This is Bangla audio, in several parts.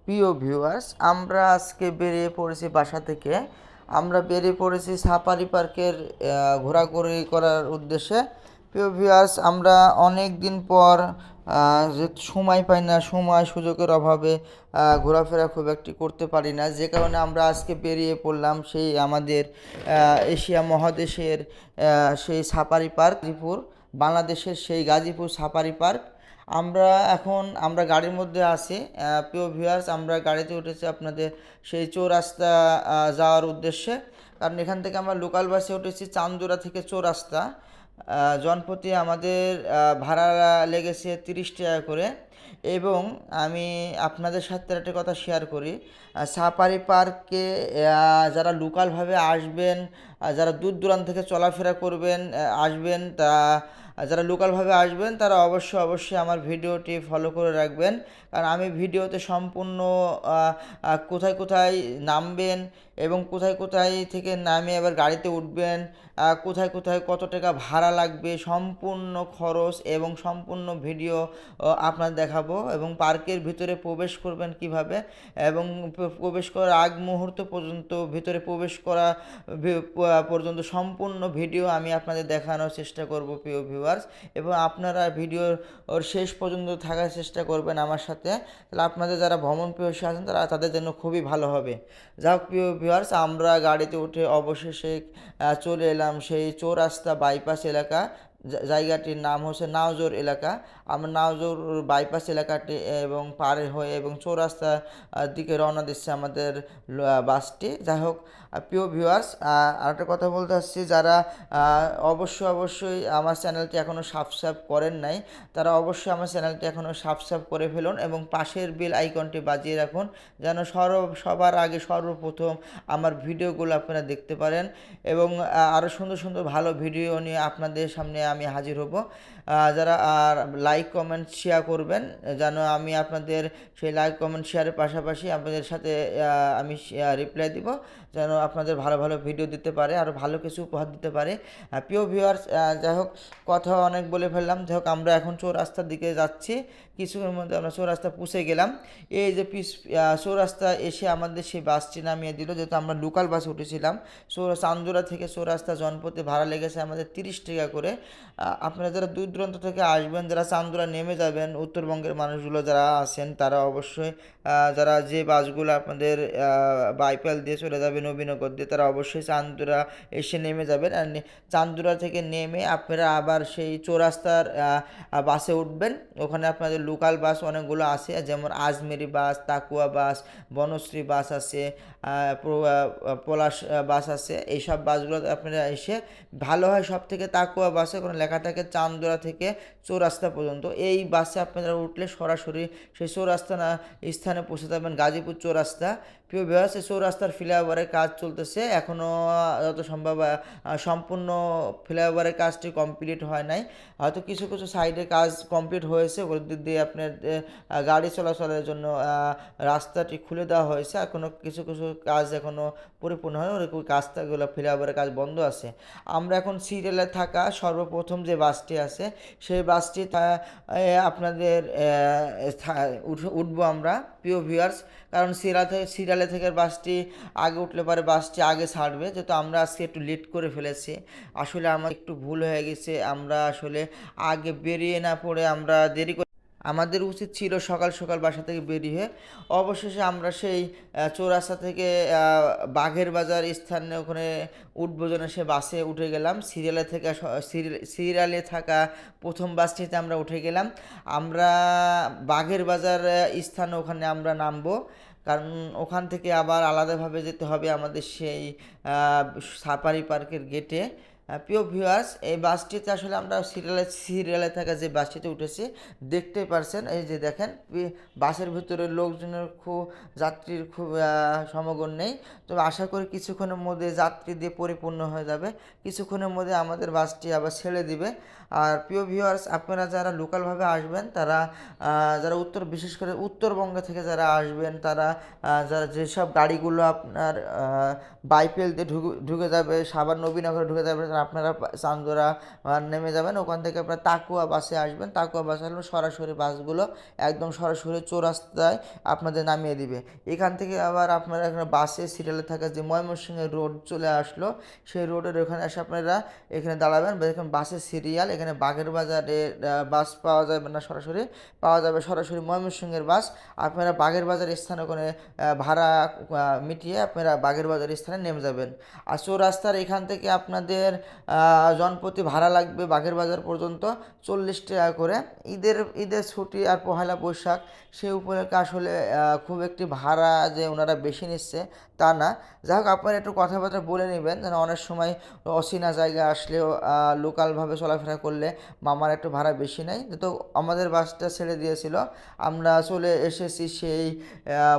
প্রিয় ভিউয়ার্স, আমরা আজকে বেরিয়ে পড়েছি বাসা থেকে। আমরা বেরিয়ে পড়েছি সাফারি পার্কের ঘোরাঘুরি করার উদ্দেশ্যে। প্রিয় ভিউয়ার্স, আমরা অনেক দিন পর যে সময় পাই না, সময় সুযোগের অভাবে ঘোরাফেরা খুব একটি করতে পারি না, যে কারণে আমরা আজকে বেরিয়ে পড়লাম সেই আমাদের এশিয়া মহাদেশের সেই সাফারি পার্ক গাজীপুর, বাংলাদেশের সেই গাজীপুর সাফারি পার্ক। আমরা গাড়ির মধ্যে আছি। প্রিয় ভিউয়ার্স, আমরা গাড়িতে উঠেছি আপনাদের সেই চৌরাস্তা যাওয়ার উদ্দেশ্যে। কারণ এখান থেকে আমরা লোকাল বাসে উঠেছি চান্দুরা থেকে চৌরাস্তা। জনপ্রতি আমাদের ভাড়া লেগেছে 30 টাকা করে। এবং আমি আপনাদের সাথে একটা কথা শেয়ার করি। সাফারি পার্কে যারা লোকালভাবে আসবেন, যারা দূর দূরান্ত থেকে চলাফেরা করবেন আসবেন, যারা লোকালভাবে আসবেন তারা অবশ্যই আমার ভিডিওটি ফলো করে রাখবেন। কারণ আমি ভিডিওতে সম্পূর্ণ কোথায় কোথায় নামবেন এবং কোথায় কোথায় থেকে নামে আবার গাড়িতে উঠবেন, কোথায় কোথায় কত টাকা ভাড়া লাগবে, সম্পূর্ণ খরচ এবং সম্পূর্ণ ভিডিও আপনার দেখাবো। এবং পার্কের ভিতরে প্রবেশ করবেন কিভাবে, এবং প্রবেশ করার আগ মুহূর্ত পর্যন্ত, ভিতরে প্রবেশ করা পর্যন্ত সম্পূর্ণ ভিডিও আমি আপনাদের দেখানোর চেষ্টা করব প্রিয় ভিউয়ার্স। এবং আপনারা ভিডিওর শেষ পর্যন্ত থাকার চেষ্টা করবেন আমার সাথে। তাহলে আপনাদের যারা ভ্রমণ পিপাসু আছেন তাদের জন্য খুবই ভালো হবে। যাই হোক প্রিয় ভিউয়ার্স, আমরা গাড়িতে উঠে অবশেষে চলে এলাম সেই চৌরাস্তা বাইপাস এলাকা। জায়গাটির নাম হচ্ছে নাওজোর এলাকা। আমরা নাওজোর বাইপাস এলাকাটি এবং পারে হয়ে এবং চৌরাস্তার দিকে রওনা দিচ্ছে আমাদের বাসটি। যাই হোক প্রিয় ভিউয়ার্স, আরেকটা কথা বলতে আসছি, যারা অবশ্যই আমার চ্যানেলটি এখনও সাবস্ক্রাইব করেন নাই, তারা অবশ্যই আমার চ্যানেলটি এখনও সাবস্ক্রাইব করে ফেলুন এবং পাশের বেল আইকনটি বাজিয়ে রাখুন, যেন সবার আগে সর্বপ্রথম আমার ভিডিওগুলো আপনারা দেখতে পারেন। এবং আরও সুন্দর সুন্দর ভালো ভিডিও নিয়ে আপনাদের সামনে আমি হাজির হব। যারা আর লাইক কমেন্ট শেয়ার করবেন, যেন আমি আপনাদের সেই লাইক কমেন্ট শেয়ারের পাশাপাশি আপনাদের সাথে আমি রিপ্লাই দিব, যেন আপনাদের ভালো ভালো ভিডিও দিতে পারে, আরও ভালো কিছু উপহার দিতে পারে। প্রিয় ভিউয়ার্স, যাই হোক কথা অনেক বলে ফেললাম। যাই হোক আমরা এখন চৌরাস্তার দিকে যাচ্ছি। কিছুক্ষণের মধ্যে আমরা চৌরাস্তা পৌঁছে গেলাম। এই যে চৌরাস্তা এসে আমাদের সেই বাসটি নামিয়ে দিল, যেহেতু আমরা লোকাল বাসে উঠেছিলাম। চান্দুরা থেকে চৌরাস্তা জনপ্রতি ভাড়া লেগেছে আমাদের 30 টাকা করে। আপনারা যারা দূর দূরান্ত থেকে আসবেন, যারা চান্দুরা নেমে যাবেন, উত্তরবঙ্গের মানুষগুলো যারা আছেন তারা অবশ্যই যারা যে বাসগুলো আপনাদের বাইপাল দিয়ে চলে যাবে নবীনগর দিয়ে, তারা অবশ্যই চান্দুরা এসে নেমে যাবেন। আর চান্দুরা থেকে নেমে আপনারা আবার সেই চৌরাস্তার বাসে উঠবেন। ওখানে আপনাদের লোকাল বাস অনেকগুলো আছে, যেমন আজমেরি বাস, তাকুয়া বাস, বনশ্রী বাস আছে, পলাশ বাস আছে। এইসব বাসগুলো আপনারা এসে ভালো হয় সব থেকে তাকুয়া বাসে কোনো লেখা থাকে চান্দুরা থেকে চৌরাস্তা পর্যন্ত। এই বাসে আপনারা উঠলে সরাসরি সেই চৌরাস্তা স্থানে পৌঁছে যাবেন, গাজীপুর চৌরাস্তা। প্রিয় ভিউয়ার্স, এই চৌরাস্তার ফ্লাইওভারের কাজ চলতেছে এখনও, যত সম্ভব সম্পূর্ণ ফ্লাইওভারের কাজটি কমপ্লিট হয় নাই। হয়তো কিছু কিছু সাইডে কাজ কমপ্লিট হয়েছে, ওগুলোর দিক দিয়ে আপনার গাড়ি চলাচলের জন্য রাস্তাটি খুলে দেওয়া হয়েছে। আর কোনো কিছু কিছু কাজ এখনও পরিপূর্ণ হয়, ওই কাজটাগুলো ফ্লাইওভারের কাজ বন্ধ আছে। আমরা এখন সিরিয়ালে থাকা সর্বপ্রথম যে বাসটি আছে সেই বাসটি আপনাদের উঠবো আমরা প্রিয় ভিউয়ার্স। কারণ সিরিয়ালে থেকে বাসটি আগে উঠলে পরে বাসটি আগে ছাড়বে, যেহেতু আমরা আজকে একটু লেট করে ফেলেছি। আসলে আমার একটু ভুল হয়ে গেছে, আমরা আসলে আগে বেরিয়ে না পড়ে আমরা দেরি করে, আমাদের উচিত ছিল সকাল সকাল বাসা থেকে বেরিয়ে। অবশেষে আমরা সেই চৌরাস্তা থেকে বাঘের বাজার স্থানে ওখানে উঠবো জন্য সে বাসে উঠে গেলাম। সিরিয়ালে থাকা প্রথম বাসটিতে আমরা উঠে গেলাম। আমরা বাঘের বাজার স্থানে ওখানে আমরা নামবো, কারণ ওখান থেকে আবার আলাদাভাবে যেতে হবে আমাদের সেই সাফারি পার্কের গেটে। প্রিয় ভিউয়ার্স, এই বাসটিতে আসলে আমরা সিরিয়ালে থাকা যে বাসটিতে উঠেছি, দেখতেই পারছেন। এই যে দেখেন, বাসের ভিতরে লোকজনের যাত্রীর খুব সমাগম নেই। তবে আশা করি কিছুক্ষণের মধ্যে যাত্রী দিয়ে পরিপূর্ণ হয়ে যাবে। কিছুক্ষণের মধ্যে আমাদের বাসটি আবার ছেড়ে দিবে। আর প্রিয় ভিউয়ার্স, আপনারা যারা লোকালভাবে আসবেন তারা যারা বিশেষ করে উত্তরবঙ্গ থেকে যারা আসবেন তারা যারা যেসব গাড়িগুলো আপনার বাইপেল দিয়ে ঢুকে যাবে, সাভার নবীনগরে ঢুকে যাবে, আপনারা চান্দোরা নেমে যাবেন। ওখান থেকে আপনারা তাকুয়া বাসে আসবেন। তাকুয়া বাসে আসলে সরাসরি বাসগুলো একদম সরাসরি চৌরাস্তায় আপনাদের নামিয়ে দিবে। এখান থেকে আবার আপনারা এখানে বাসে সিরিয়ালে থাকা যে ময়মনসিংহের রোড চলে আসলো, সেই রোডের ওখানে এসে আপনারা এখানে দাঁড়াবেন। দেখুন বাসের সিরিয়াল, এখানে বাগের বাজারে বাস পাওয়া যাবে না, সরাসরি পাওয়া যাবে সরাসরি ময়মনসিংহের বাস। আপনারা বাগের বাজার স্থানে ওখানে ভাড়া মিটিয়ে আপনারা বাগের বাজার স্থানে নেমে যাবেন। আর চৌরাস্তার এখান থেকে আপনাদের জনপ্রতি ভাড়া লাগবে বাগের বাজার পর্যন্ত 40 টাকা করে। ঈদের ছুটি আর পহেলা বৈশাখ সেই উপলক্ষে আসলে খুব একটি ভাড়া যে ওনারা বেশি নিচ্ছে তা না। যাই হোক, আপনারা একটু কথাবার্তা বলে নেবেন, যেন অনেক সময় অচেনা জায়গা আসলেও লোকালভাবে চলাফেরা করলে মামার একটু ভাড়া বেশি নেয়। তো আমাদের বাসটা ছেড়ে দিয়েছিল, আমরা চলে এসেছি সেই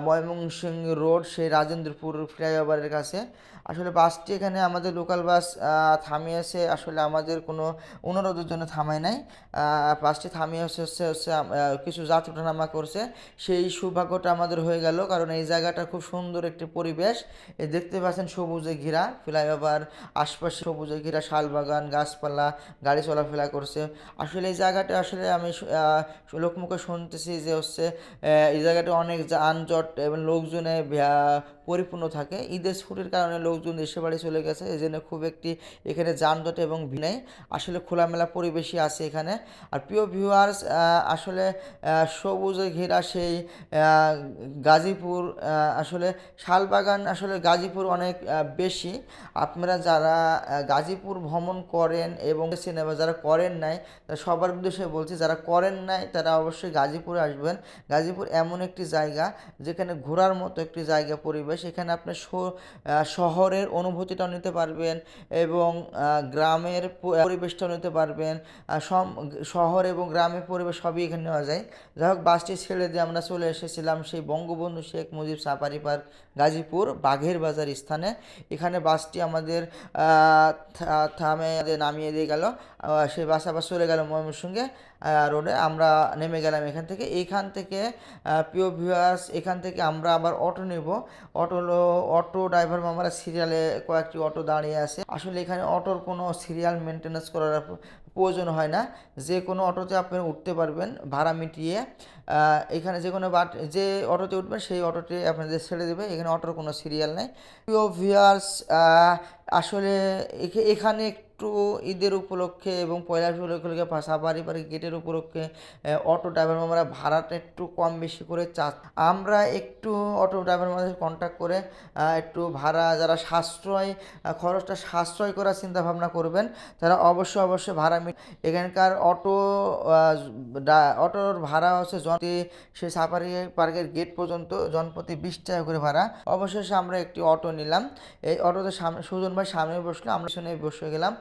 ময়মনসিংহ রোড, সেই রাজেন্দ্রপুর ফ্লাইওভারের কাছে। আসলে বাসটি এখানে আমাদের লোকাল বাস থামিয়েছে, আসলে আমাদের কোনো অনুরোধের জন্য থামায় নাই। বাসটি থামিয়ে হচ্ছে কিছু যাত্রী ওঠানামা করছে, সেই সৌভাগ্যটা আমাদের হয়ে গেল, কারণ এই জায়গাটা খুব সুন্দর একটি পরিবেশ। এই দেখতে পাচ্ছেন সবুজে ঘেরা ফ্লাইওভার, আশপাশে সবুজে ঘেরা শালবাগান, গাছপালা, গাড়ি চলাফেরা করছে। আসলে এই জায়গাটা আসলে আমি লোকমুখে শুনতেছি যে হচ্ছে এই জায়গাটা অনেক যানজট এবং লোকজনে পরিপূর্ণ থাকে। ঈদের ছুটির কারণে লোকজন দেশে বাড়ি চলে গেছে, এই জন্য খুব একটি এখানে যানজট এবং ভিড় নেই। আসলে খোলামেলা পরিবেশই আছে এখানে। আর প্রিয় ভিউয়ার্স, আসলে সবুজে ঘেরা সেই গাজীপুর, আসলে শালবাগান, আসলে গাজীপুর অনেক বেশি। আপনারা যারা গাজীপুর ভ্রমণ করেন এবং সিনেমা যারা করেন নাই, সবার উদ্দেশ্যে বলছি, যারা করেন নাই তারা অবশ্যই গাজীপুরে আসবেন। গাজীপুর এমন একটি জায়গা যেখানে ঘোরার মতো একটি জায়গা, পরিবেশ। এখানে আপনি শহরের অনুভূতিটাও নিতে পারবেন এবং গ্রামের পরিবেশটাও নিতে পারবেন। শহর এবং গ্রামের পরিবেশ সবই এখানে নেওয়া যায়। যাই হোক, বাসটি ছেড়ে দিয়ে আমরা চলে এসেছিলাম সেই বঙ্গবন্ধু শেখ মুজিব সাফারি পার্ক গাজীপুর বাঘের বাজার স্থানে। এখানে বাসটি আমাদের থামে নামিয়ে দিয়ে গেল। সেই বাস আবার চলে গেল ময়মনসিংহে রোডে। আমরা নেমে গেলাম এইখান থেকে প্রিয় ভিউয়ার্স, এখান থেকে আমরা আবার অটো নেব। অটো ড্রাইভার মামারা সিরিয়ালে কয়েকটি অটো দাঁড়িয়ে আছে। আসলে এখানে অটোর কোনো সিরিয়াল মেনটেন্যান্স করার প্রয়োজন হয় না, যে কোনো অটোতে আপনি উঠতে পারবেন ভাড়া মিটিয়ে। এখানে যে অটোতে উঠবেন সেই অটোতে আপনাদের ছেড়ে দেবে, এখানে অটোর কোনো সিরিয়াল নেই। প্রিয় ভিউয়ার্স, আসলে এখানে একটু ঈদের উপলক্ষে এবং পয়লা উপলক্ষে সাফারি পার্ক গেটের উপলক্ষে অটো ড্রাইভার আমরা ভাড়াটা একটু কম বেশি করে আমরা একটু অটো ড্রাইভার মধ্যে কন্ট্যাক্ট করে একটু ভাড়া, যারা খরচটা সাশ্রয় করার চিন্তা ভাবনা করবেন তারা অবশ্যই ভাড়া এখানকার অটোর ভাড়া হচ্ছে সে সাফারি পার্কের গেট পর্যন্ত জনপ্রতি 20 টাকা করে ভাড়া। অবশেষে আমরা একটি অটো নিলাম। এই অটোতে সুজন ভাই সামনে বসলো, আমরা শুনে বসে গেলাম।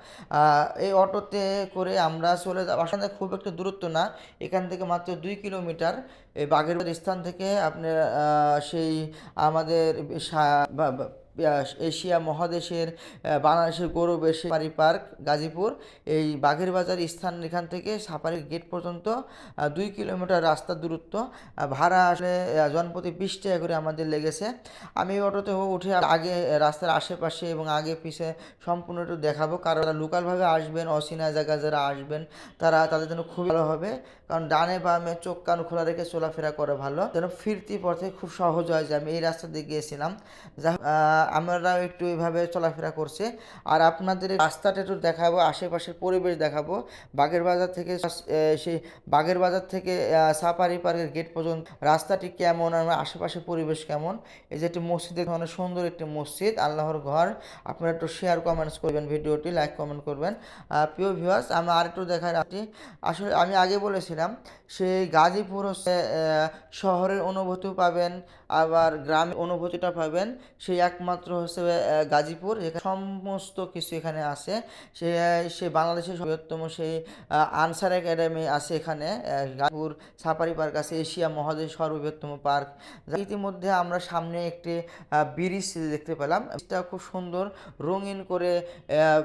এই অটোতে করে আমরা চলে যাব। এখান থেকে খুব একটা দূরত্ব না, এখান থেকে মাত্র 2 কিলোমিটার। এই বাগেরবাড়ি স্থান থেকে আপনার সেই আমাদের এশিয়া মহাদেশের বাংলাদেশের গৌরবের সাফারি পার্ক গাজীপুর, এই বাঘের বাজার স্থান, এখান থেকে সাফারি গেট পর্যন্ত 2 কিলোমিটার রাস্তার দূরত্ব। ভাড়া আসলে জনপ্রতি 20 টাকা করে আমাদের লেগেছে। আমি অটোতে উঠে আগে রাস্তার আশেপাশে এবং আগে পিছে সম্পূর্ণ একটু দেখাবো, কারণ লোকালভাবে আসবেন, অচেনা জায়গায় যারা আসবেন তাদের জন্য খুব ভালো হবে। কারণ ডানে বামে চোখ কান খোলা রেখে চলাফেরা করে ভালো, যেন ফিরতি পথে খুব সহজ হয়। যে আমি এই রাস্তা দিয়ে গিয়েছিলাম, আমরা একটু এইভাবে চলাফেরা করছি। আর আপনাদের রাস্তাটা একটু দেখাবো, আশেপাশের পরিবেশ দেখাবো। বাগের বাজার থেকে সাফারি পার্কের গেট পর্যন্ত রাস্তাটি কেমন, আর আশেপাশের পরিবেশ কেমন। এই যে একটি মসজিদ, অনেক সুন্দর একটি মসজিদ, আল্লাহর ঘর। আপনারা একটু শেয়ার কমেন্টস করবেন, ভিডিওটি লাইক কমেন্ট করবেন। প্রিয় ভিউয়ার্স, আমি আরেকটু দেখাই রাখছি। আসলে আমি আগে বলেছিলাম সেই গাজীপুর হচ্ছে শহরের অনুভূতিও পাবেন, আবার গ্রামের অনুভূতিটা পাবেন। সেই একমাত্র হচ্ছে গাজীপুর, এখানে সমস্ত কিছু এখানে আছে। সে বাংলাদেশের বৃহত্তম সেই আনসার একাডেমি আছে এখানে। গাজীপুর সাফারি পার্ক আছে, এশিয়া মহাদেশের সর্ববৃহত্তম পার্ক। ইতিমধ্যে আমরা সামনে একটি ব্রিজ দেখতে পেলাম, এটা খুব সুন্দর রঙিন করে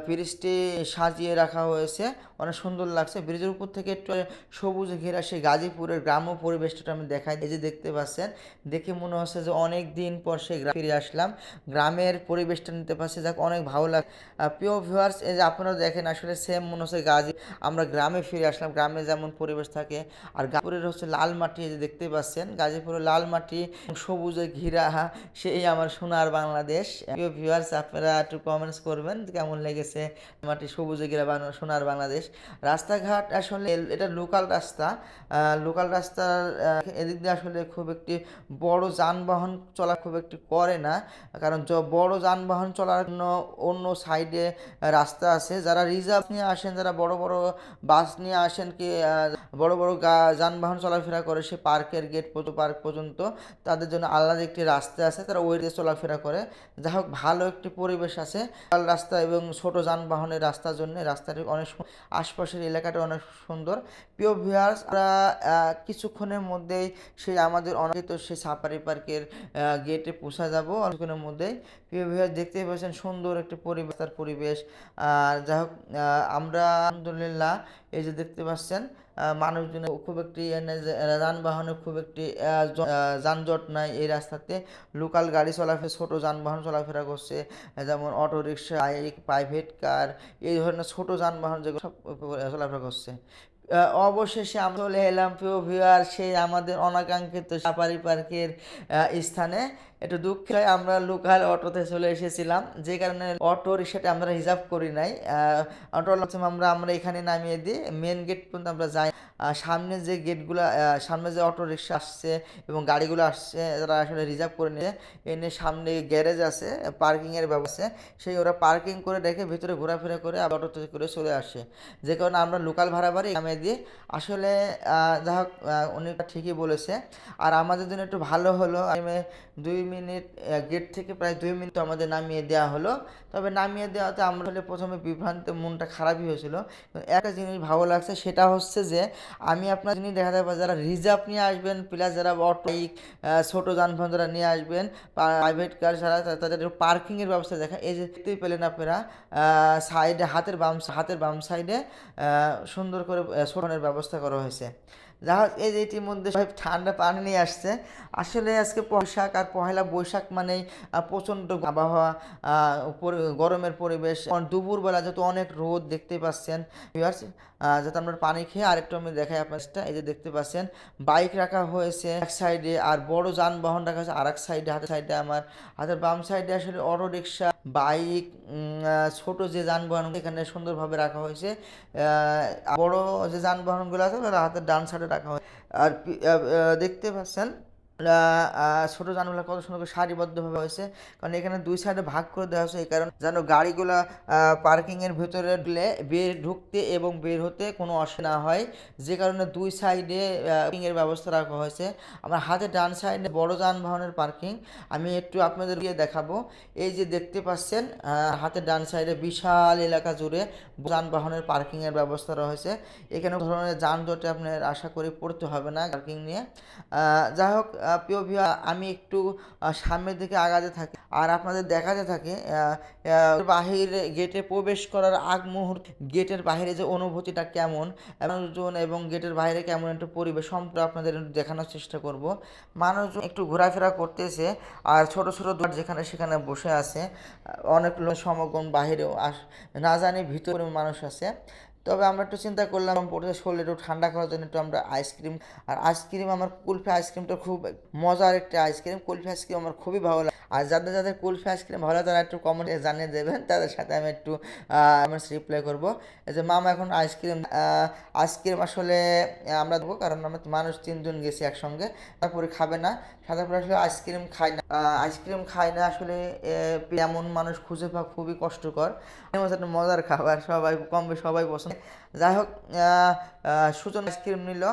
ব্রিজটি সাজিয়ে রাখা হয়েছে। অনেক সুন্দর লাগছে। ব্রিজের উপর থেকে একটু সবুজে ঘেরা সেই গাজীপুরের গ্রাম্য পরিবেশটা আমি দেখাই। এই যে দেখতে পাচ্ছেন, দেখে মনে হচ্ছে যে অনেক দিন পর সেই ফিরে আসলাম, গ্রামের পরিবেশটা নিতে পারছি, যাক অনেক ভালো লাগে। প্রিয় ভিউয়ার্স, এই যে আপনারা দেখেন আসলে সেম মনে হচ্ছে আমরা গ্রামে ফিরে আসলাম, গ্রামে যেমন পরিবেশ থাকে। আর গাজীপুরের হচ্ছে লাল মাটি, এই যে দেখতে পাচ্ছেন গাজীপুরের লাল মাটি সবুজে ঘিরা, সেই আমার সোনার বাংলাদেশ। প্রিয় ভিউয়ার্স, আপনারা একটু কমেন্টস করবেন কেমন লেগেছে মাটি সবুজে ঘিরা সোনার বাংলাদেশ। রাস্তাঘাট আসলে এটা লোকাল রাস্তা, লোকাল রাস্তার এদিক দিয়ে আসলে খুব একটি বড় যানবাহন চলা খুব একটি করে না, কারণ বড় যানবাহন চলার জন্য অন্য সাইডে রাস্তা আছে। যারা রিজার্ভ নিয়ে আসেন, যারা বড় বড় বাস নিয়ে আসেন, কি বড় বড় যানবাহন চলাফেরা করে সে পার্কের গেট পার্ক পর্যন্ত, তাদের জন্য আলাদা একটি রাস্তা আছে, তারা ওই দিয়ে চলাফেরা করে। যাই হোক, ভালো একটি পরিবেশ আছে রাস্তা এবং ছোট যানবাহনের রাস্তার জন্য। রাস্তাটি অনেক আশপাশের এলাকাটা অনেক সুন্দর। প্রিয় ভিউয়ার্স, আমরা কিছুক্ষণের মধ্যেই সেই আমাদের অনেক সেই সাফারি পার্কের গেটে পৌঁছা যাব কিছুক্ষণের মধ্যেই। প্রিয় ভিউয়ার্স, দেখতেই পাচ্ছেন সুন্দর একটি পরিবেশ, তার পরিবেশ। যাই হোক, আমরা আলহামদুলিল্লাহ এই যে দেখতে পাচ্ছেন মানুষজনের খুব একটি যানবাহনের খুব একটি যানজট নাই এই রাস্তাতে। লোকাল গাড়ি চলাফেরা, ছোট যানবাহন চলাফেরা করছে, যেমন auto rickshaw, bike, private car, এই ধরনের ছোট যানবাহন যেগুলো সব চলাফেরা করছে। অবশেষে আমরা চলে এলাম প্রিয় ভিউয়ার সেই আমাদের অনাকাঙ্ক্ষিত সাফারি পার্কের স্থানে। একটু দুঃখ হয়, আমরা লোকাল অটোতে চলে এসেছিলাম, যে কারণে অটো রিক্সাটা আমরা রিজার্ভ করি নাই। অটো আমরা এখানে নামিয়ে দিই, মেন গেট পর্যন্ত আমরা যাই। সামনে যে গেটগুলো, সামনে যে অটো রিক্সা আসছে এবং গাড়িগুলো আসছে, যারা আসলে রিজার্ভ করে নিয়ে এনে সামনে গ্যারেজ আছে, পার্কিংয়ের ব্যবস্থা, সেই ওরা পার্কিং করে রেখে ভিতরে ঘোরাফেরা করে আবার অটোতে করে চলে আসে, যে কারণে আমরা লোকাল ভাড়া বাড়ি নামিয়ে দিই। আসলে যা হোক, উনি ঠিকই বলেছে। আর আমাদের জন্য একটু ভালো হলো, 2 মিনিট গেট থেকে প্রায় 2 মিনিট আমাদের নামিয়ে দেওয়া হলো। তবে নামিয়ে দেওয়াতে আমরা প্রথমে বিভ্রান্ত, মনটা খারাপই হয়েছিল। একটা জিনিস ভালো লাগছে, সেটা হচ্ছে যে আমি আপনার জিনিস দেখা যাবে যারা রিজার্ভ নিয়ে আসবেন, প্লাস যারা অটো ছোটো যানবাহন যারা নিয়ে আসবেন, প্রাইভেট কার যারা, তাদের পার্কিংয়ের ব্যবস্থা দেখা। এই যে দেখতেই পেলেন আপনারা সাইডে হাতের বাম সাইডে সুন্দর করে ছোটানোর ব্যবস্থা করা হয়েছে। যা হোক, এই যে ইতিমধ্যে সবাই ঠান্ডা পানি নিয়ে আসছে। আসলে আজকে বৈশাখ, আর পহেলা বৈশাখ মানেই প্রচণ্ড আবহাওয়া, গরমের পরিবেশ। দুপুরবেলা যেহেতু অনেক রোদ দেখতে পাচ্ছেন, যাতে আমরা পানি খেয়ে আরেকটু আমি দেখাই আপনারটা। এই যে দেখতে পাচ্ছেন বাইক রাখা হয়েছে এক সাইডে, আর বড় যানবাহন রাখা হয়েছে আর এক সাইডে। হাতের সাইডে আমার হাতের বাম সাইডে আসলে অটো রিক্সা, বাইক, ছোট যে যানবাহন এখানে সুন্দরভাবে রাখা হয়েছে। বড় যে যানবাহনগুলো আছে তারা হাতের ডান সাইডে রাখা হয়। আর দেখতে পাচ্ছেন ছোট যানগুলো কত সুন্দর করে সারিবদ্ধভাবে হয়েছে, কারণ এখানে দুই সাইডে ভাগ করে দেওয়া হয়েছে, এই কারণে যেন গাড়িগুলো পার্কিংয়ের ভিতরে ঢুকতে এবং বের হতে কোনো অসুবিধা না হয়, যে কারণে দুই সাইডে পার্কিংয়ের ব্যবস্থা রাখা হয়েছে। আমার হাতে ডান সাইডে বড় যানবাহনের পার্কিং, আমি একটু আপনাদের গিয়ে দেখাবো। এই যে দেখতে পাচ্ছেন হাতের ডান সাইডে বিশাল এলাকা জুড়ে যানবাহনের পার্কিংয়ের ব্যবস্থা রয়েছে। এখানে ধরনের যানজটে আপনার আশা করি পড়তে হবে না পার্কিং নিয়ে। যাই হোক, প্রিয় ভিউয়ার, আমি একটু সামনের দিকে আগাতে থাকি আর আপনাদের দেখাতে থাকি বাহিরে গেটে প্রবেশ করার আগ মুহূর্তে গেটের বাইরে যে অনুভূতিটা কেমন, মানুষজন এবং গেটের বাইরে কেমন একটা পরিবেশ সম্পর্কে আপনাদের দেখানোর চেষ্টা করব। মানুষজন একটু ঘোরাফেরা করতেছে, আর ছোট ছোট দোকান যেখানে সেখানে বসে আছে, অনেক লোক সমাগম বাহিরেও না জানি ভিতরে মানুষ আছে। তবে আমরা একটু চিন্তা করলাম পড়তে শরীরে একটু ঠান্ডা করার জন্য একটু আমরা আইসক্রিম, আর আইসক্রিম আমার কুলফি আইসক্রিমটা খুব মজার একটা আইসক্রিম, কুলফি আইসক্রিম আমার খুবই ভালো লাগে। আর যাদের যাদের কুলফি আইসক্রিম ভালো লাগে তারা একটু কমেন্টে জানিয়ে দেবেন, তাদের সাথে আমি একটু রিপ্লাই করবো। এই যে মামা এখন আইসক্রিম আসলে আমরা দেবো, কারণ আমরা মানুষ 3 জন গেছি একসঙ্গে, তারপরে খাবে না, তারপরে আসলে আইসক্রিম খায় না আসলে। এমন মানুষ খুঁজে পাওয়া খুবই কষ্টকর, একটা মজার খাবার, সবাই কম বেশি সবাই পছন্দ। যাই হোক, সুজন আইসক্রিম নিল,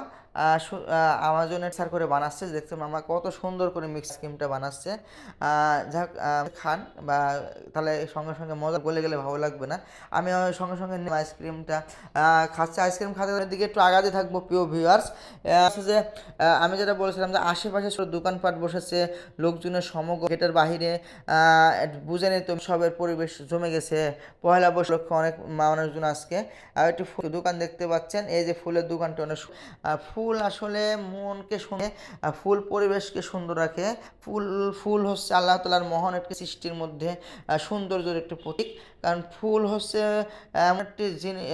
আমাজনে সার করে বানাচ্ছে, দেখতে মামা কত সুন্দর করে মিক্স ক্রিমটা বানাচ্ছে। যাক খান বা তাহলে সঙ্গে সঙ্গে মজা গলে গেলে ভালো লাগবে না। আমি সঙ্গে সঙ্গে আইসক্রিমটা খাচ্ছে। আইসক্রিম খাতে দিকে একটু আগাতে থাকবো প্রিয় ভিউয়ার্স। যে আমি যেটা বলেছিলাম যে আশেপাশে সব দোকানপাট বসেছে, লোকজনের সমাগম, গেটের বাহিরে বুঝে নিত সবের পরিবেশ জমে গেছে। পয়লা বৈশাখ অনেক মানুষজন আজকে একটি দোকান দেখতে পাচ্ছেন, এই যে ফুলের দোকানটা অনেক ফুল আসলে মনকে শুনে, ফুল পরিবেশকে সুন্দর রাখে। ফুল ফুল হচ্ছে আল্লাহ তাআলার মহান একটি সৃষ্টির মধ্যে সৌন্দর্যের একটি প্রতীক। কারণ ফুল হচ্ছে এমন একটি জিনিস,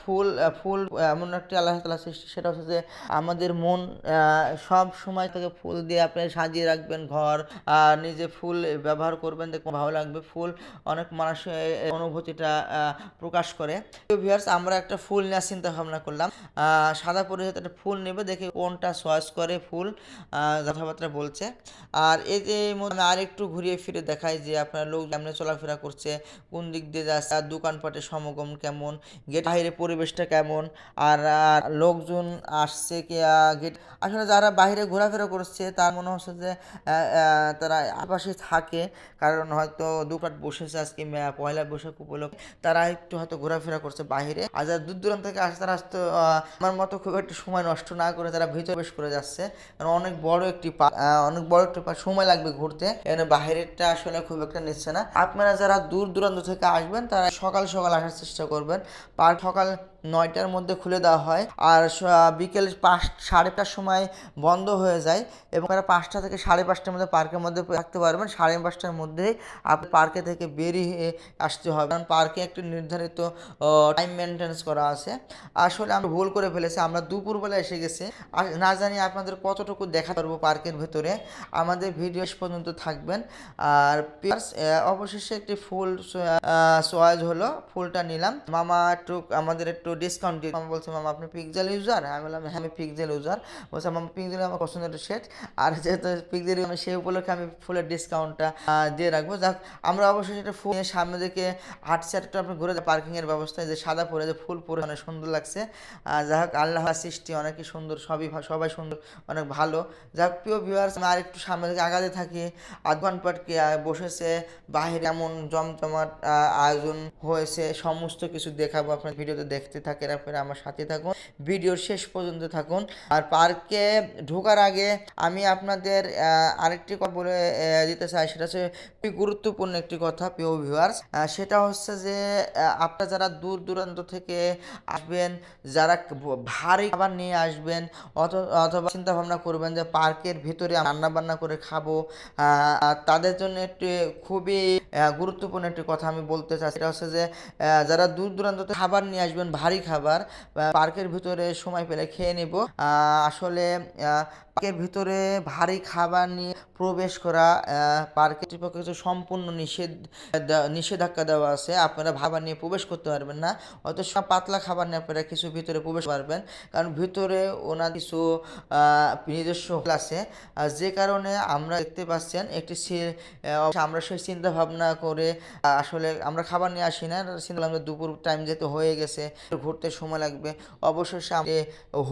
ফুল ফুল এমন একটি আল্লাহ তাআলার সৃষ্টি, সেটা হচ্ছে যে আমাদের মন সব সময় থেকে ফুল দিয়ে আপনি সাজিয়ে রাখবেন ঘর, আর নিজে ফুল ব্যবহার করবেন, দেখবেন ভালো লাগবে। ফুল অনেক মানুষের অনুভূতিটা প্রকাশ করে। ভিউয়ার্স, আমরা একটা ফুল নেওয়ার চিন্তা ভাবনা করলাম। সাদা পরিহিত একটা ফুল নেবে, দেখে কোনটা চয়েস করে ফুল কথাবার্তা বলছে। আর এই যে মধ্যে আর একটু ঘুরিয়ে ফিরে দেখায় যে আপনার লোক যেমন চলাফেরা করছে, কোন দিক দিয়ে যাচ্ছে, আর দোকানপাটের সমাগম কেমন, গেট বাইরে পরিবেশটা কেমন, আর লোকজন আসছে কি গেট। আসলে যারা বাইরে ঘোরাফেরা করছে তার মনে হচ্ছে যে তারা আশেপাশে থাকে, কারণ হয়তো দোকান বসেছে আজকে পয়লা বৈশাখ উপলক্ষে, তারা একটু হয়তো ঘোরাফেরা করছে বাইরে। আর যারা দূর দূরান্ত থেকে আসছে তারা আসতে আমার মতো খুব একটু সময় নষ্ট না করে তারা ভিতরে প্রবেশ করে যাচ্ছে, কারণ অনেক বড় একটি অনেক বড় একটি সময় লাগবে ঘুরতে, এখানে বাইরেরটা আসলে খুব একটা নিচ্ছে না। আপনারা যারা দূর দূরান্ত থেকে আসবেন তারা সকাল সকাল আসার চেষ্টা করবেন। সকাল 9টার মধ্যে খুলে দেওয়া হয়, আর বিকেল 5-5:30টার সময় বন্ধ হয়ে যায়, এবং তারা 5টা থেকে 5:30টার মধ্যে পার্কের মধ্যে থাকতে পারবেন। 5:30টার মধ্যেই আপনি পার্কে থেকে বেরিয়ে আসতে হবে, কারণ পার্কে একটি নির্ধারিত টাইম মেনটেন্স করা আছে। আসলে আমরা ভুল করে ফেলেছি, আমরা দুপুরবেলা এসে গেছি, আর না জানি আপনাদের কতটুকু দেখাতে পারবো পার্কের ভেতরে। আমাদের ভিডিও পর্যন্ত থাকবেন। আর অবশেষে একটি ফুল চয়েস হলো, ফুলটা নিলাম। মামা একটু আমাদের একটু ডিসকাউন্ট দিয়ে, মামা বলছে মামা আপনি পিক্সেল ইউজার? আমি বললাম হ্যাঁ আমি পিক্সেল ইউজার। বলছে মামা পিক্সেল আমার পছন্দের একটা সেট, আর যেহেতু পিক্সেল আমি সেই উপলক্ষে আমি ফুলের ডিসকাউন্টটা দিয়ে রাখবো। যাক, আমরা অবশ্যই একটা ফুল সামনে দিকে হাঁটছে, একটু আপনি ঘুরে পার্কিংয়ের ব্যবস্থায় যে সাদা পরে যে ফুল পরে অনেক সুন্দর লাগছে। যাই হোক, আল্লাহ সৃষ্টি অনেকই সুন্দর, সবাই সুন্দর, অনেক ভালো। যাক প্রিয় ভিউয়ার্স, আমি আর একটু সামনে দিকে আগাতে থাকি। দোকানপাটকে বসেছে বাইরে, এমন জমজমাট আয়োজন হয়েছে, সমস্ত কিছু দেখাবো আপনার ভিডিওতে, দেখতে থাকেন আপনারা, আমার সাথে থাকুন, ভিডিওর শেষ পর্যন্ত থাকুন। আর পার্কে ঢোকার আগে আমি আপনাদের আরেকটি কথা বলে দিতে চাই, সেটা হচ্ছে খুবই গুরুত্বপূর্ণ একটি কথা প্রিয় ভিউয়ার্স। সেটা হচ্ছে যে আপনারা যারা দূর দূরান্ত থেকে আসবেন, যারা ভারী খাবার নিয়ে আসবেন, অথবা চিন্তা ভাবনা করবেন যে পার্কের ভিতরে রান্না বান্না করে খাবো, তাদের জন্য একটি খুবই গুরুত্বপূর্ণ একটি কথা আমি বলতে চাই। সেটা হচ্ছে যে যারা দূর দূরান্ত থেকে খাবার নিয়ে আসবেন, ভারী খাবার, পার্কের ভিতরে সময় পেলে খেয়ে নেব। আসলে পার্কের ভিতরে ভারী খাবার নিয়ে প্রবেশ করা পার্কের কর্তৃপক্ষের সম্পূর্ণ নিষেধাজ্ঞা দেওয়া আছে। আপনারা খাবার নিয়ে প্রবেশ করতে পারবেন না, অত পাতলা খাবার নিয়ে আপনারা কিছু ভিতরে প্রবেশ পারবেন, কারণ ভিতরে ওনার কিছু নিজস্ব হোটেল আছে। যে কারণে আমরা দেখতে পাচ্ছেন একটি আমরা সেই চিন্তা ভাবনা করে আসলে আমরা খাবার নিয়ে আসি না, চিন্তা ভাবনা দুপুর টাইম যেহেতু হয়ে গেছে, ঘুরতে সময় লাগবে, অবশেষে আমরা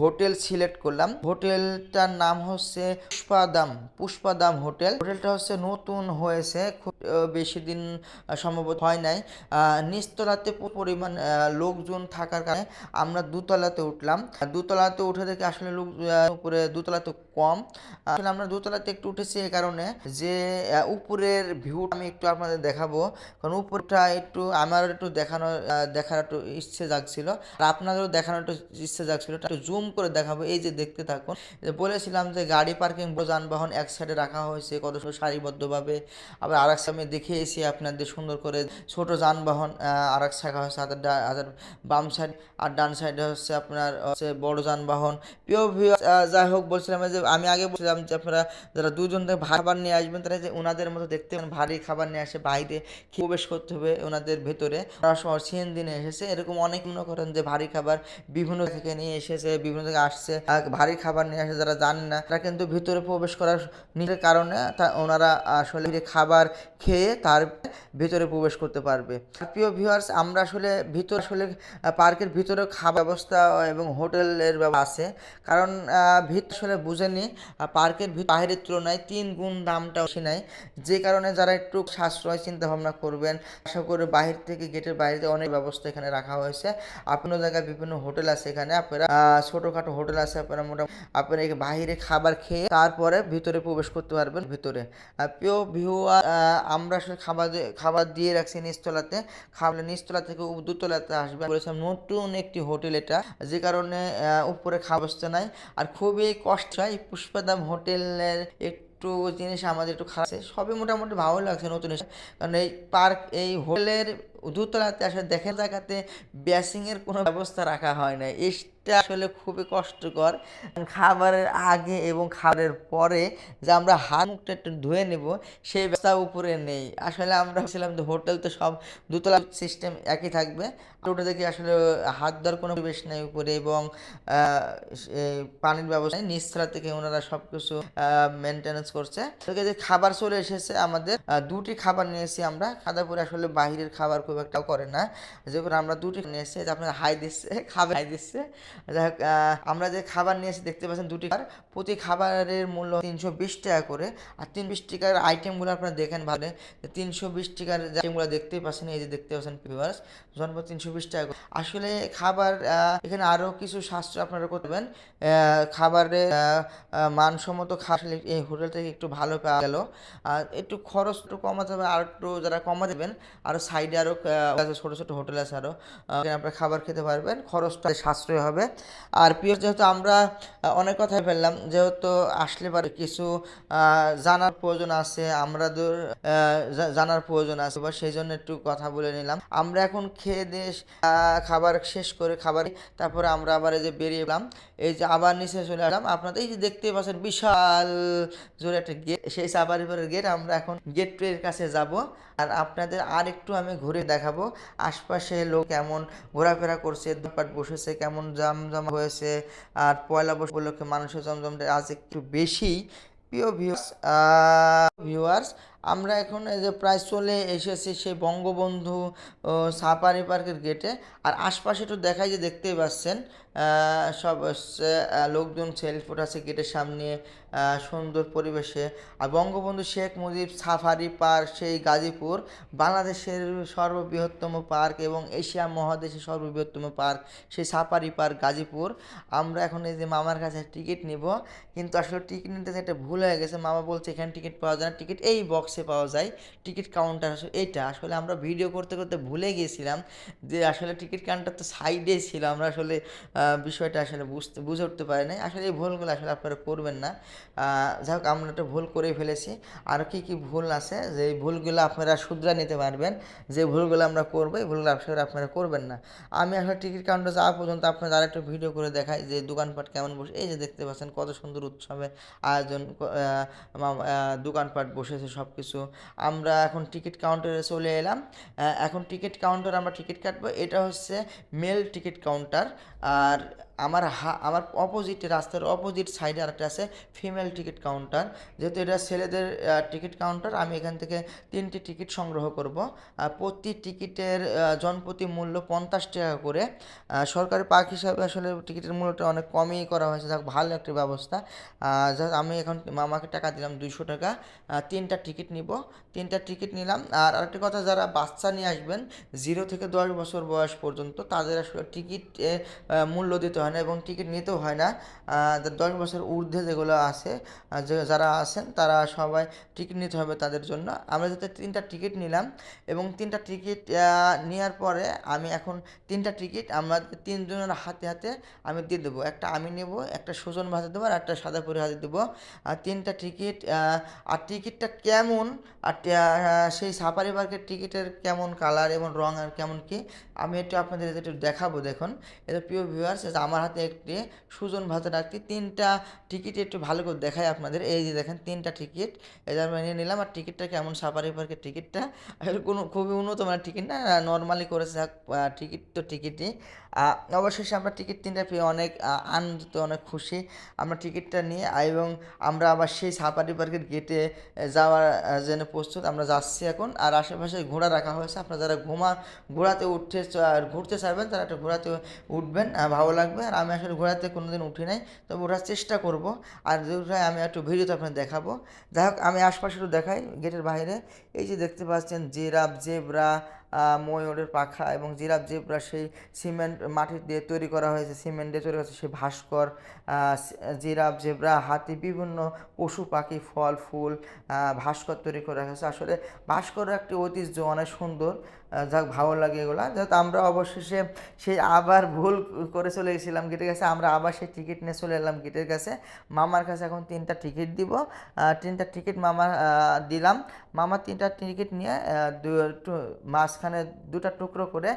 হোটেল সিলেক্ট করলাম। হোটেলটার নাম হচ্ছে পুষ্পাদাম হোটেল। হোটেলটা হচ্ছে নতুন হয়েছে, খুব বেশি দিন সম্ভবত হয় নাই। নিচতলাতে পরিমাণ লোকজন থাকার কারণে আমরা দোতলাতে উঠলাম। দোতলাতে উঠে দেখে আসলে লোক উপরে দোতলাতে কম। আসলে আমরা দোতলাতে একটু উঠেছি এই কারণে যে উপরের ভিউটা আমি একটু আপনাদের দেখাবো, কারণ উপরটা একটু আমার একটু দেখার একটু ইচ্ছে জাগছিল, আর আপনাদেরও দেখানোর একটু ইচ্ছে জাগছিল, একটু জুম করে দেখাবো। এই যে দেখতে থাকুন, বলেছিলাম যে গাড়ি পার্কিং, বড় যানবাহন এক সাইডে রাখা হয়েছে কত সারিবদ্ধভাবে, আবার আর এক সাইডে দেখিয়েছি আপনাদের সুন্দর করে ছোট যানবাহন আর এক রাখা হয়েছে, হাতের বাম সাইড, আর ডান সাইডে হচ্ছে আপনার হচ্ছে বড় যানবাহন। প্রিয় ভিউয়ার্স, যাই হোক বলছিলাম যে আমি আগে বলছিলাম যে আপনারা যারা 2 জন থেকে খাবার নিয়ে আসবেন তারা যে ওনাদের মতো দেখতে ভারী খাবার নিয়ে আসে, বাইরে প্রবেশ করতে হবে ওনাদের ভেতরে। সিএনজি নিয়ে এসেছে, এরকম অনেক মনে করেন যে ভারী খাবার বিভিন্ন থেকে নিয়ে এসেছে, বিভিন্ন থেকে আসছে ভারী খাবার নিয়ে আসে, যারা জানেন না তারা কিন্তু ভিতরে প্রবেশ করার নিজের কারণে ওনারা আসলে খাবার খেয়ে তার ভিতরে প্রবেশ করতে পারবে। প্রিয় ভিউয়ার্স, আমরা আসলে ভিতর আসলে পার্কের ভিতরে খাবার ব্যবস্থা এবং হোটেলের ব্যবস্থা আছে, কারণ ভিতর আসলে বুঝেনি পার্কের বাইরের তুলনায় 3 গুণ দামটা বেশি নেয়, যে কারণে যারা একটু সাশ্রয় চিন্তা ভাবনা করবেন আশা করি বাহির থেকে গেটের বাইরে অনেক ব্যবস্থা এখানে রাখা হয়েছে। বিভিন্ন জায়গায় বিভিন্ন হোটেল আছে, এখানে আপনারা ছোটোখাটো হোটেল আছে, আপনারা মোটামুটি আপনারা বাইরে খাবার খেয়ে তারপরে ভিতরে প্রবেশ করতে পারবেন। ভিতরে প্রিয় ভিউয়ার, আমরা আসলে খাবার দিয়ে রাখছি নিচতলাতে, খাবার নিচতলা থেকে দোতলাতে আসবে বলেছিলাম। নতুন একটি হোটেল এটা, যে কারণে উপরে খাবার ব্যবস্থা নাই, আর খুবই কষ্ট হয়। পুষ্পাধাম হোটেলের একটু জিনিস আমাদের একটু খারাপ আছে, সবই মোটামুটি ভালো লাগছে নতুন এসে, কারণ এই পার্ক এই হোটেলের দোতলাতে আসলে দেখেন জায়গাতে বেসিংয়ের কোনো ব্যবস্থা রাখা হয় না। এটা আসলে খুবই কষ্টকর। খাবারের আগে এবং খাবারের পরে যে আমরা হাত মুখটা একটু ধুয়ে নেব সেই ব্যবস্থা উপরে নেই। আসলে আমরা ভাবছিলাম যে হোটেল তো সব দোতলা সিস্টেম একই থাকবে, ওটা দেখি আসলে হাত ধোয়ার কোনো পরিবেশ নেই উপরে, এবং পানির ব্যবস্থা নিচতলা থেকে ওনারা সব কিছু মেনটেন্যান্স করছে। যে খাবার চলে এসেছে আমাদের, 2টি খাবার নিয়েছি আমরা। খাদাপুরে আসলে বাহিরের খাবার খুব একটা করে না, যেগুলো আমরা 2টি নিয়েছি। আপনার হাই দিচ্ছে, খাবার হাই দিচ্ছে। যাই হোক, আমরা যে খাবার নিয়েছি দেখতে পাচ্ছেন 2টি খাবার, প্রতি খাবারের মূল্য 320 টাকা করে। আর 320 টাকার আইটেমগুলো আপনারা দেখেন ভালো, 320 টাকার আইটেমগুলো দেখতেই পাচ্ছেন, এই যে দেখতে পাচ্ছেন ভিউয়ার্স, জনপ্রতি 320 টাকা। আসলে খাবার এখানে আরও কিছু সাশ্রয় আপনারা করবেন। খাবারে মানসম্মত খাবার এই হোটেল থেকে একটু ভালো পাওয়া গেল। আর একটু খরচ একটু কমাতে হবে, আর একটু যারা কমা দেবেন আরও সাইডে আরও ছোটো ছোটো হোটেল আছে, আরও আপনারা খাবার খেতে পারবেন, খরচটা সাশ্রয় হবে। আর প্রিয়, যেহেতু আমরা অনেক কথাই ফেললাম, যেহেতু আসলে পারে কিছু জানার প্রয়োজন আছে, আমাদের জানার প্রয়োজন আছে, বা সেই জন্য একটু কথা বলে নিলাম। আমরা এখন খেয়ে দিয়ে খাবার শেষ করে তারপরে আমরা আবার এই যে বেরিয়ে এলাম, এই যে আবার নিচে চলে আসলাম। আপনাদের এই যে দেখতে পাচ্ছেন বিশাল জোরে একটা গেট, সেই সাফারিপারের গেট। আমরা এখন গেটের কাছে যাব, আর আপনাদের আর একটু আমি ঘুরে দেখাবো আশপাশে লোক কেমন ঘোরাফেরা করছে, দোকানপাট বসেছে, কেমন জমজমা হয়েছে। আর পয়লা বৈশাখ উপলক্ষে মানুষের জমজমটা আজ একটু বেশি। প্রিয় ভিউয়ার্স, আমরা এখন এই যে প্রায় চলে এসেছি সেই বঙ্গবন্ধু সাফারি পার্কের গেটে। আর আশপাশে একটু দেখাই, যে দেখতেই পাচ্ছেন সব লোকজন সেলফি আছে গেটের সামনে, সুন্দর পরিবেশে। আর বঙ্গবন্ধু শেখ মুজিব সাফারি পার্ক, সেই গাজীপুর, বাংলাদেশের সর্ববৃহত্তম পার্ক এবং এশিয়া মহাদেশের সর্ববৃহত্তম পার্ক, সেই সাফারি পার্ক গাজীপুর। আমরা এখন এই যে মামার কাছে টিকিট নিব, কিন্তু আসলে টিকিট নিতে একটা ভুল হয়ে গেছে। মামা বলছে এখানে টিকিট পাওয়া যায় না, টিকিট এই বক্সে পাওয়া যায়, টিকিট কাউন্টার আসলে এইটা। আসলে আমরা ভিডিও করতে করতে ভুলে গিয়েছিলাম যে আসলে টিকিট কাউন্টার তো সাইডে ছিল, আমরা আসলে বিষয়টা আসলে বুঝে উঠতে পারি নাই। আসলে এই ভুলগুলো আসলে আপনারা করবেন না। যাই হোক, আমরা একটা ভুল করে ফেলেছি। আর কি কি ভুল আছে, যে এই ভুলগুলো আপনারা শুধরে নিতে পারবেন, যে ভুলগুলো আমরা করবো এই ভুলগুলো আসলে আপনারা করবেন না। আমি আসলে টিকিট কাউন্টার যাওয়া পর্যন্ত আপনাদের আরেকটা ভিডিও করে দেখাই যে দোকানপাট কেমন বসে। এই যে দেখতে পাচ্ছেন কত সুন্দর উৎসবে আয়োজন, দোকানপাট বসেছে সব কিছু। আমরা এখন টিকিট কাউন্টারে চলে এলাম। এখন টিকিট কাউন্টার আমরা টিকিট কাটবো, এটা হচ্ছে মেল টিকিট কাউন্টার। আর আমার অপোজিটে, রাস্তার অপোজিট সাইডে আরেকটা আছে ফিমেল টিকিট কাউন্টার। যেহেতু এটা ছেলেদের টিকিট কাউন্টার, আমি এখান থেকে 3টি টিকিট সংগ্রহ করব। প্রতি টিকিটের জনপ্রতি মূল্য 50 টাকা করে। সরকারি পার্ক হিসাবে আসলে টিকিটের মূল্যটা অনেক কমই করা হয়েছে, যাক ভালো একটি ব্যবস্থা। আমি এখন মামাকে টাকা দিলাম 200 টাকা, 3টা টিকিট নিব, 3টা টিকিট নিলাম। আর আরেকটি কথা, যারা বাচ্চা নিয়ে আসবেন 0 থেকে 10 বছর বয়স পর্যন্ত, তাদের আসলে টিকিট মূল্য দিতে হয় না এবং টিকিট নিতেও হয় না। 10 বছর ঊর্ধ্বে যেগুলো আছে, যারা আছেন তারা সবাই টিকিট নিতে হবে তাদের জন্য। আমরা যাতে 3টা টিকিট নিলাম, এবং 3টা টিকিট নেওয়ার পরে আমি এখন 3টা টিকিট আমরা 3 জনের হাতে হাতে আমি দিয়ে দেবো। একটা আমি নেব, একটা সুজন ভাতে দেবো, আর একটা সাদাপুরি হাতে দেবো। আর 3টা টিকিট, আর টিকিটটা কেমন, আর সেই সাফারি পার্কের টিকিটের কেমন কালার এবং রং আর কেমন কি আমি একটু আপনাদের একটু দেখাবো। দেখুন এটা প্রিয় ভিউয়ার্স, আমার হাতে একটি সুজন ভাতের একটি 3টা টিকিট একটু ভালো করে দেখাই আপনাদের। এই যে দেখেন 3টা টিকিট এটা আমি নিয়ে নিলাম। আর টিকিটটা কেমন, সাফারি পার্কের টিকিটটা আসলে কোনো খুবই উন্নত মানের টিকিট না, নর্মালি করেছে। টিকিট তো টিকিটই। অবশেষে আমরা টিকিট 3টা পেয়ে অনেক আনন্দিত, অনেক খুশি আমরা টিকিটটা নিয়ে। এবং আমরা আবার সেই সাফারি পার্কের গেটে যাওয়ার জন্য প্রস্তুত, আমরা যাচ্ছি এখন। আর আশেপাশে ঘোড়া রাখা হয়েছে, আপনারা যারা ঘোড়াতে ঘুরতে চাইবেন তারা একটা ঘোড়াতে উঠবেন, ভালো লাগবে। আর আমি আসলে ঘোড়াতে কোনোদিন উঠি নাই, তবে ওঠার চেষ্টা করব। আর যেটা আমি একটু ভিডিওতে আপনাদের দেখাবো। যাই হোক, আমি আশপাশে একটু দেখাই গেটের বাইরে। এই যে দেখতে পাচ্ছেন জিরাফ, জেব্রা, ময়ূরের পাখা এবং জিরাফ জেব্রা সেই সিমেন্ট মাটি দিয়ে তৈরি করা হয়েছে, সিমেন্ট দিয়ে তৈরি হয়েছে সেই ভাস্কর। জিরাফ, জেব্রা, হাতি, বিভিন্ন পশু পাখি, ফল ফুল ভাস্কর তৈরি করা হয়েছে। আসলে ভাস্করের একটি ঐতিহ্য অনেক সুন্দর, যাক ভালো লাগে এগুলা। যেহেতু আমরা অবশেষে সেই আবার ভুল করে চলে গেছিলাম গেটের কাছে, আমরা আবার সেই টিকিট নিয়ে চলে এলাম গেটের কাছে। মামার কাছে এখন 3টা টিকিট দিব, 3টা টিকিট মামা দিলাম। মামা 3টা টিকিট নিয়ে মাঝখানে 2টা টুকরো করে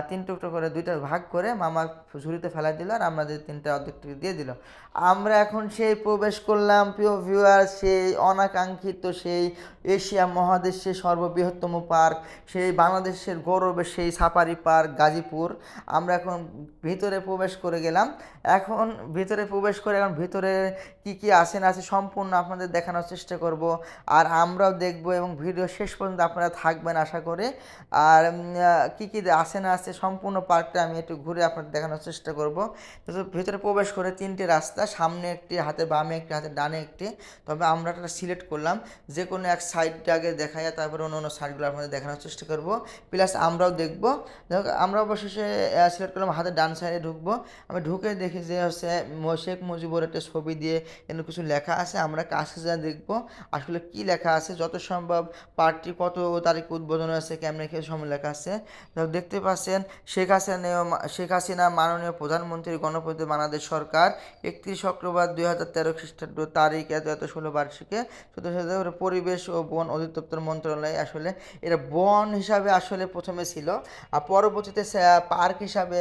3 টুকরো করে 2টা ভাগ করে মামা ঝুড়িতে ফেলাই দিল, আর আমাদের 3টা অর্ধেক টিকিট দিয়ে দিল। আমরা এখন সেই প্রবেশ করলাম প্রিয় ভিউয়ার, সেই অনাকাঙ্ক্ষিত সেই এশিয়া মহাদেশের সর্ববৃহত্তম পার্ক, সেই বাংলাদেশের গৌরবের সেই সাফারি পার্ক গাজীপুর। আমরা এখন ভিতরে প্রবেশ করে গেলাম। এখন ভিতরে প্রবেশ করে এখন ভিতরে কি কি আছে না আছে সম্পূর্ণ আপনাদের দেখানোর চেষ্টা করব, আর আমরাও দেখব এবং ভিডিও শেষ পর্যন্ত আপনারা থাকবেন আশা করে। আর কি কি আছে না আছে সম্পূর্ণ পার্কটা আমি একটু ঘুরে আপনাদের দেখানোর চেষ্টা করব। তো ভিতরে প্রবেশ করে 3টে রাস্তা, সামনে একটি, হাতের বামে একটি, হাতের ডানে একটি। তবে আমরা একটা সিলেক্ট করলাম, যে কোনো এক সাইডটা আগে দেখাই, তারপরে অন্য অন্য সাইডগুলো আপনাদের দেখানোর চেষ্টা করব, প্লাস আমরাও দেখব। আমরা অবশেষে সিলেক্ট করলাম হাতের ডান সাইডে ঢুকবো। আমি ঢুকে দেখি যে হচ্ছে শেখ মুজিবুর একটা ছবি দিয়ে এখানে কিছু লেখা আছে। আমরা কাছে যা দেখবো আসলে কি লেখা আছে, যত সম্ভব পার্টি কত তারিখ উদ্বোধন আছে, কেমনে কি সময় লেখা আছে। দেখতে পাচ্ছেন শেখ হাসিনা মাননীয় প্রধানমন্ত্রী গণপ্রজাতন্ত্রী বাংলাদেশ সরকার 31 অক্টোবর 2013 খ্রিস্টাব্দ তারিখ এত 16 বার্ষিকে পরিবেশ ও বন অধিদপ্তর মন্ত্রণালয়। আসলে এটা বন হিসাবে আসলে প্রথমে ছিল, আর পরবর্তীতে পার্ক হিসাবে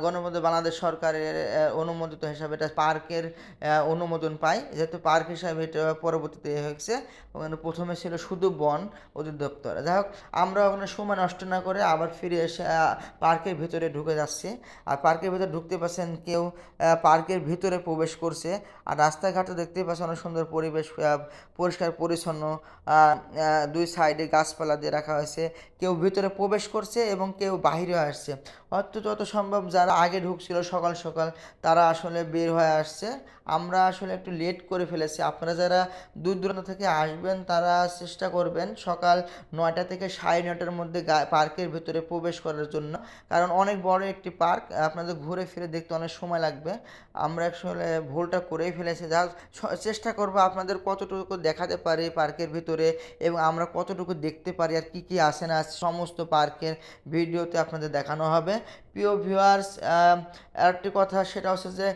গণপ্রজাতন্ত্রী বাংলাদেশ সরকারের অনুমোদিত হিসাবে এটা পার্কের অনুমোদন পায়, যেহেতু পার্ক হিসাবে এটা পরবর্তীতে হয়েছে। ওখানে প্রথমে ছিল শুধু বন অধিদপ্তর। যাই হোক, আমরা ওখানে সময় নষ্ট না করে আবার ফিরে এসে পার্কের ভিতরে ঢুকে যাচ্ছি। আর পার্কের ভিতরে ঢুকতে পাচ্ছেন কেউ পার্কের ভিতরে প্রবেশ করছে। আর রাস্তাঘাটে দেখতে পাচ্ছেন অনেক সুন্দর পরিবেশ, পরিষ্কার পরিচ্ছন্ন, দুই সাইডে গাছপালা দিয়ে রাখা হয়েছে। কেউ ভিতরে প্রবেশ করছে এবং কেউ বাহিরে আসছে। অর্থাৎ যত সম্ভব যারা আগে ঢুকছিল সকাল সকাল তারা আসলে বের হয়ে আসছে। আমরা আসলে একটু লেট করে ফেলেছি। আপনারা যারা দূর দূরান্ত থেকে আসবেন তারা চেষ্টা করবেন সকাল 9টা থেকে 9:30টার মধ্যে পার্কের ভিতরে প্রবেশ করার জন্য, কারণ অনেক বড় একটি পার্ক, আপনাদের ঘুরে ফিরে দেখতে অনেক সময় লাগবে। আমরা আসলে ভুলটা করেই ফেলেছি। যা চেষ্টা করবো আপনাদের কতটুকু দেখাতে পারি পার্কের ভিতরে এবং আমরা কতটুকু দেখতে পারি আর কি কি আসে না আসে সমস্ত পার্কের ভিডিওতে আপনাদের দেখানো হবে। প্রিয় ভিউয়ার্স, আরেকটি কথা সেটা হচ্ছে যে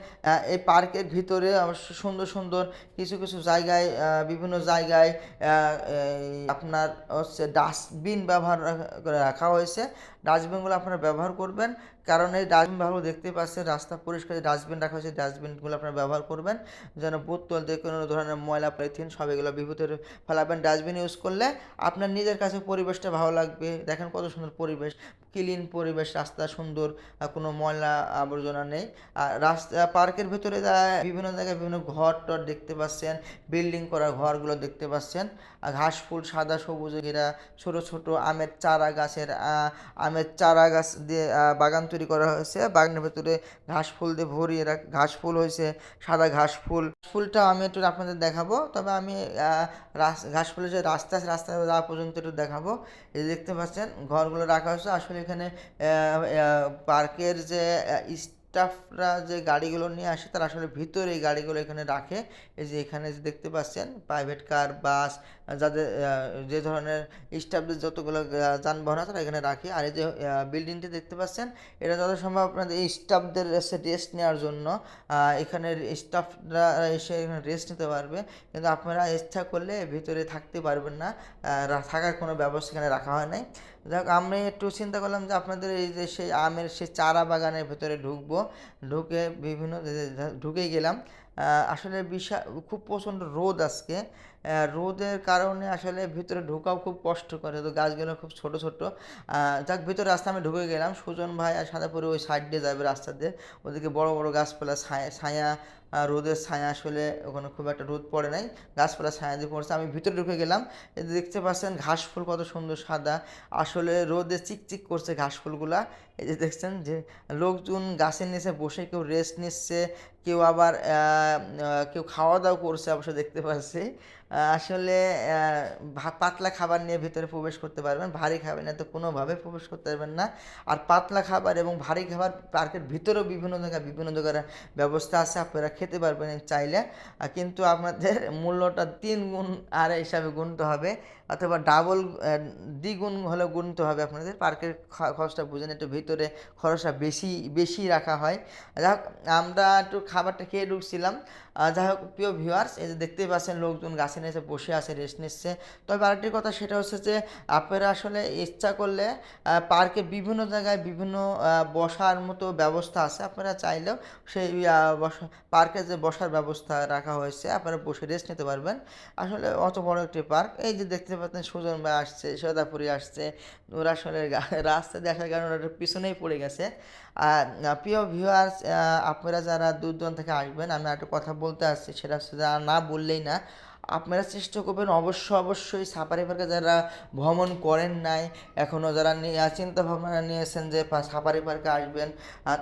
এই পার্কের ভিতরে অবশ্য সুন্দর সুন্দর কিছু কিছু জায়গায় বিভিন্ন জায়গায় আপনার হচ্ছে ডাস্টবিন ব্যবহার করে রাখা হয়েছে। ডাস্টবিনগুলো আপনারা ব্যবহার করবেন, কারণ এই ডাস্টবিনগুলো দেখতে পাচ্ছেন রাস্তা পরিষ্কার ডাস্টবিন রাখা হয়েছে, ডাস্টবিনগুলো আপনারা ব্যবহার করবেন যেন বোতল দিয়ে কোনো ধরনের ময়লা পলিথিন সব এগুলো বিভূতির ফেলাবেন। ডাস্টবিন ইউজ করলে আপনার নিজের কাছে পরিবেশটা ভালো লাগবে। দেখেন কত সুন্দর পরিবেশ, ক্লিন পরিবেশ, রাস্তা সুন্দর, কোনো ময়লা আবর্জনা নেই। আর রাস্তা পার্কের ভিতরে বিভিন্ন জায়গায় বিভিন্ন ঘর টর দেখতে পাচ্ছেন, বিল্ডিং করা ঘরগুলো দেখতে পাচ্ছেন। ঘাস ফুল সাদা সবুজ ঘেরা ছোট ছোট আমের চারা গাছের আমের চারা গাছ দিয়ে বাগান তৈরি করা হয়েছে। বাগানের ভেতরে ঘাস ফুল দিয়ে ভরিয়ে ঘাস ফুল হয়েছে, সাদা ঘাস ফুলটা আমি একটু আপনাদের দেখাবো। তবে আমি ঘাস ফুলের যে রাস্তা আছে রাস্তা যাওয়া পর্যন্ত একটু দেখাবো। এই দেখতে পাচ্ছেন ঘরগুলো রাখা হয়েছে। আসলে এখানে পার্কের যে স্টাফরা যে গাড়িগুলো নিয়ে আসে তারা আসলে ভিতরে এই গাড়িগুলো এখানে রাখে। এই যে এখানে যে দেখতে পাচ্ছেন প্রাইভেট কার, বাস, যাদের যে ধরনের স্টাফদের যতগুলো যানবাহন আছে তারা এখানে রাখি। আর এই যে বিল্ডিংটি দেখতে পাচ্ছেন, এটা যত সম্ভব আপনাদের এই স্টাফদের রেস্ট নেওয়ার জন্য। এখানের স্টাফরা এসে এখানে রেস্ট নিতে পারবে, কিন্তু আপনারা ইচ্ছা করলে ভিতরে থাকতে পারবেন না, থাকার কোনো ব্যবস্থা এখানে রাখা হয় নাই। যাক, আমি একটু চিন্তা করলাম যে আপনাদের এই যে সেই আমের সেই চারা বাগানের ভেতরে ঢুকবো, ঢুকে বিভিন্ন ঢুকেই গেলাম। আসলে বিশাল খুব প্রচণ্ড রোদ আজকে। রোদের কারণে আসলে ভিতরে ঢোকাও খুব কষ্ট করে, তো গাছগুলো খুব ছোট ছোট। যাক, ভিতরে রাস্তা আমি ঢুকে গেলাম। সুজন ভাই আর সাদা পরে ওই সাইড দিয়ে যাবে রাস্তা দিয়ে, ওদিকে বড় বড় গাছপালা ছায়া ছায়া, রোদের ছায়া, আসলে ওখানে খুব একটা রোদ পড়ে নাই, গাছপালা ছায়া দিয়ে পড়ছে। আমি ভিতরে ঢুকে গেলাম, এই যে দেখতে পাচ্ছেন ঘাস ফুল কত সুন্দর সাদা, আসলে রোদে চিকচিক করছে ঘাস ফুলগুলা। এই যে দেখছেন যে লোকজন গাছের নিচে বসে কেউ রেস্ট নিচ্ছে, কেউ আবার কেউ খাওয়া দাওয়া করছে অবশ্য দেখতে পাচ্ছি। আসলে পাতলা খাবার নিয়ে ভিতরে প্রবেশ করতে পারবেন, ভারী খাবার নিয়ে তো কোনোভাবে প্রবেশ করতে পারবেন না। আর পাতলা খাবার এবং ভারী খাবার পার্কের ভিতরেও বিভিন্ন জায়গায় বিভিন্ন জায়গার ব্যবস্থা আছে, আপনারা খেতে পারবেন চাইলে। কিন্তু আপনাদের মূল্যটা 3 গুণ আর হিসাবে গুনতে হবে, অথবা ডাবল দ্বিগুণ হলে গুনতে হবে আপনাদের। পার্কের খরচটা বুঝেন, একটু ভিতরে খরচটা বেশি বেশি রাখা হয়। যাই হোক, আমরা একটু খাবারটা খেয়ে ঢুকছিলাম। যাই হোক প্রিয় ভিউয়ার্স, এই যে দেখতেই পাচ্ছেন লোকজন গাছের নিচে বসে আছে, রেস্ট নিচ্ছে। তবে আরেকটি কথা, সেটা হচ্ছে যে আপনারা আসলে ইচ্ছা করলে পার্কে বিভিন্ন জায়গায় বিভিন্ন বসার মতো ব্যবস্থা আছে, আপনারা চাইলেও সেই পার্কে যে বসার ব্যবস্থা রাখা হয়েছে, আপনারা বসে রেস্ট নিতে পারবেন। আসলে অত বড় একটি পার্ক। এই যে দেখতে পাচ্ছেন সুজন ভাই আসছে, সদাপুরি আসছে, ওরা আসলে রাস্তা দিয়ে আসার কারণে ওরা পিছনেই পড়ে গেছে। আর প্রিয় ভিউয়ার্স, আপনারা যারা দূর দূরান্ত থেকে আসবেন, আমি একটা কথা বলতে আসছি, সেটা হচ্ছে যারা না বললেই না, আপনারা চেষ্টা করবেন অবশ্যই সাফারি পার্কে যারা ভ্রমণ করেন নাই এখনও, যারা চিন্তা ভাবনা নিয়েছেন যে সাফারি পার্কে আসবেন,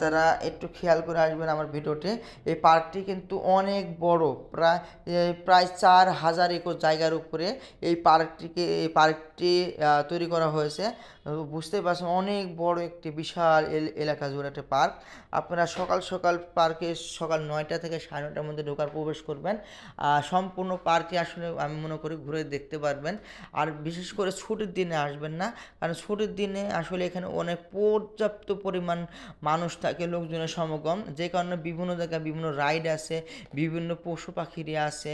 তারা একটু খেয়াল করে আসবেন আমার ভিডিওতে। এই পার্কটি কিন্তু অনেক বড়, প্রায় 4,000 একর জায়গার উপরে এই পার্কটি তৈরি করা হয়েছে। বুঝতেই পারছেন অনেক বড় একটি বিশাল এলাকা জুড়ে একটা পার্ক। আপনারা সকাল সকাল পার্কে সকাল 9টা থেকে 9:30টার মধ্যে ঢোকার প্রবেশ করবেন। সম্পূর্ণ পার্কে আসলে আমি মনে করি ঘুরে দেখতে পারবেন। আর বিশেষ করে ছুটির দিনে আসবেন না, কারণ ছুটির দিনে আসলে এখানে অনেক পর্যাপ্ত পরিমাণ মানুষ থাকে, লোকজনের সমাগম, যে কারণে বিভিন্ন জায়গায় বিভিন্ন রাইড আছে, বিভিন্ন পশু পাখিরি আছে,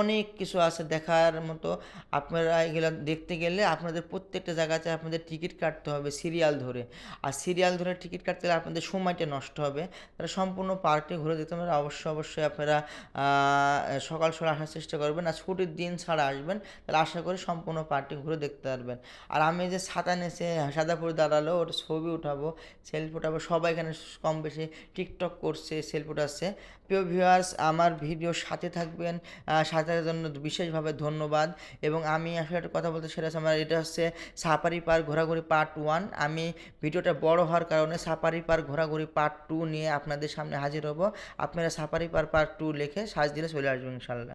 অনেক কিছু আছে দেখার মতো। আপনারা এগুলো দেখতে গেলে আপনাদের প্রত্যেকটা জায়গাতে আপনাদের টিকিট কাটতে হবে সিরিয়াল ধরে, আর সিরিয়াল ধরে টিকিট কাটতে গেলে আপনাদের সময়টা নষ্ট হবে। তাহলে সম্পূর্ণ পার্কটি ঘুরে দেখতে হবে। অবশ্যই আপনারা সকাল সকাল আসার চেষ্টা করবেন, আর ছুটির দিন ছাড়া আসবেন, তাহলে আশা করি সম্পূর্ণ পার্কটি ঘুরে দেখতে পারবেন। আর আমি যে ছাতা নিচে সাদাপুরে দাঁড়ালো, ওটা ছবি উঠাবো, সেলফি উঠাবো, সবাই এখানে কম বেশি টিকটক করছে, সেলফি উঠাচ্ছে। প্রিয় ভিউয়ার্স, আমার ভিডিওর সাথে থাকবেন, সাথে থাকার জন্য বিশেষভাবে ধন্যবাদ। এবং আমি আসলে একটা কথা বলতে, সেটা হচ্ছে আমার এটা হচ্ছে সাফারি পার্ক ঘোরাঘুরি পার্ট 1। আমি ভিডিওটা বড় হওয়ার কারণে সাফারি পার্ক ঘোরাঘুরি পার্ট 2 নিয়ে আপনাদের সামনে হাজির হব। আপনারা সাফারি পার্ক পার্ট 2 লিখে সার্চ দিলে চলে আসবেন ইনশাল্লাহ।